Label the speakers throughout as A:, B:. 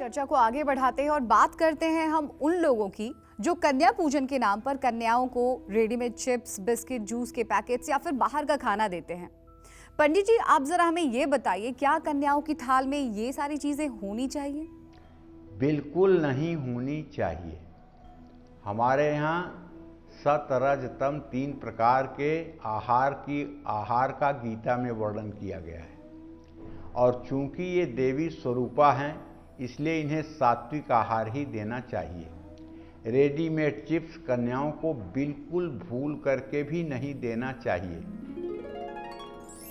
A: चर्चा को आगे बढ़ाते हैं और बात करते हैं हम उन लोगों की जो कन्या पूजन के नाम पर कन्याओं को रेडीमेड चिप्स, बिस्किट, जूस के पैकेट्स या फिर बाहर का खाना देते हैं। पंडित जी, आप जरा हमें ये बताइए, क्या कन्याओं की थाल में ये सारी चीजें होनी चाहिए?
B: बिल्कुल नहीं होनी चाहिए। हमारे यहाँ सत, रज, तम 3 प्रकार के आहार का गीता में वर्णन किया गया है। और चूंकि ये देवी स्वरूपा हैं, इसलिए इन्हें सात्विक आहार ही देना चाहिए। रेडीमेड चिप्स कन्याओं को बिल्कुल भूल करके भी नहीं देना चाहिए।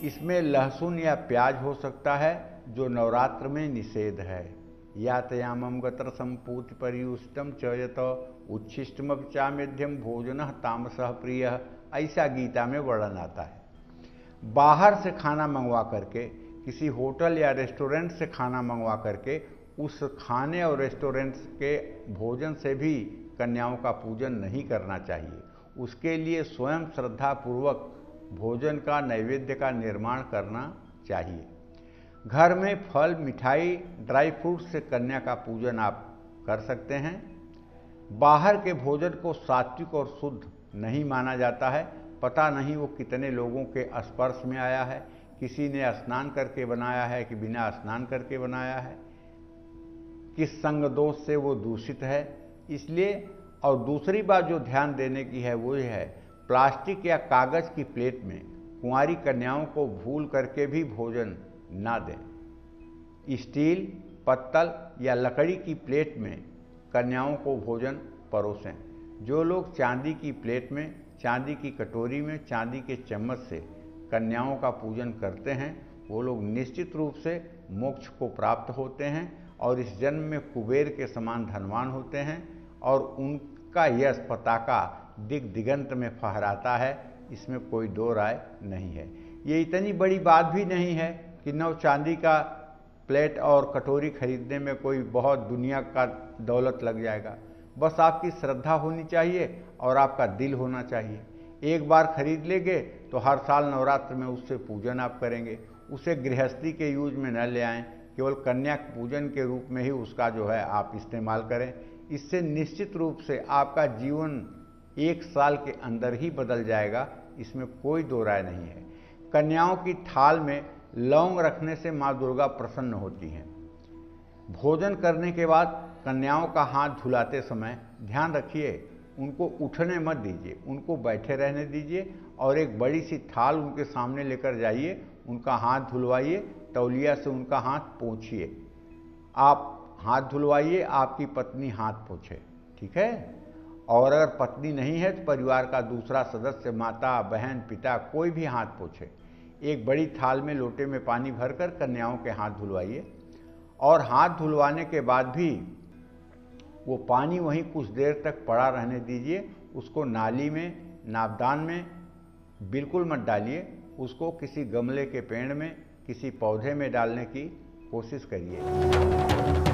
B: इसमें लहसुन या प्याज हो सकता है, जो नवरात्र में निषेध है। यातयामम गत्र संपूति परियुष्टम च यत उच्छिष्टमपि मेध्यम भोजनः तामसः प्रियः, ऐसा गीता में वर्णन आता है। बाहर से खाना मंगवा करके, किसी होटल या रेस्टोरेंट से खाना मंगवा करके, उस खाने और रेस्टोरेंट के भोजन से भी कन्याओं का पूजन नहीं करना चाहिए। उसके लिए स्वयं श्रद्धापूर्वक भोजन का नैवेद्य का निर्माण करना चाहिए। घर में फल, मिठाई, ड्राई फ्रूट से कन्या का पूजन आप कर सकते हैं। बाहर के भोजन को सात्विक और शुद्ध नहीं माना जाता है। पता नहीं वो कितने लोगों के स्पर्श में आया है, किसी ने स्नान करके बनाया है कि बिना स्नान करके बनाया है, किस संग दोष से वो दूषित है। इसलिए और दूसरी बात जो ध्यान देने की है वो है, प्लास्टिक या कागज़ की प्लेट में कुंवारी कन्याओं को भूल करके भी भोजन ना दें। स्टील, पत्तल या लकड़ी की प्लेट में कन्याओं को भोजन परोसें। जो लोग चांदी की प्लेट में, चांदी की कटोरी में, चांदी के चम्मच से कन्याओं का पूजन करते हैं, वो लोग निश्चित रूप से मोक्ष को प्राप्त होते हैं और इस जन्म में कुबेर के समान धनवान होते हैं और उनका यश पताका दिग दिगंत में फहराता है। इसमें कोई दो राय नहीं है। ये इतनी बड़ी बात भी नहीं है कि नव चांदी का प्लेट और कटोरी खरीदने में कोई बहुत दुनिया का दौलत लग जाएगा। बस आपकी श्रद्धा होनी चाहिए और आपका दिल होना चाहिए। एक बार खरीद लेंगे तो हर साल नवरात्र में उससे पूजन आप करेंगे। उसे गृहस्थी के यूज में न ले आएँ, केवल कन्या पूजन के रूप में ही उसका जो है आप इस्तेमाल करें। इससे निश्चित रूप से आपका जीवन 1 साल के अंदर ही बदल जाएगा, इसमें कोई दो राय नहीं है। कन्याओं की थाल में लौंग रखने से माँ दुर्गा प्रसन्न होती हैं। भोजन करने के बाद कन्याओं का हाथ धुलाते समय ध्यान रखिए, उनको उठने मत दीजिए, उनको बैठे रहने दीजिए और एक बड़ी सी थाल उनके सामने लेकर जाइए, उनका हाथ धुलवाइए, तौलिया से उनका हाथ पोंछिए। आप हाथ धुलवाइए, आपकी पत्नी हाथ पोंछे, ठीक है। और अगर पत्नी नहीं है तो परिवार का दूसरा सदस्य, माता, बहन, पिता, कोई भी हाथ पोंछे। एक बड़ी थाल में लोटे में पानी भरकर कन्याओं के हाथ धुलवाइए और हाथ धुलवाने के बाद भी वो पानी वहीं कुछ देर तक पड़ा रहने दीजिए। उसको नाली में, नापदान में बिल्कुल मत डालिए। उसको किसी गमले के पेड़ में, किसी पौधे में डालने की कोशिश करिए।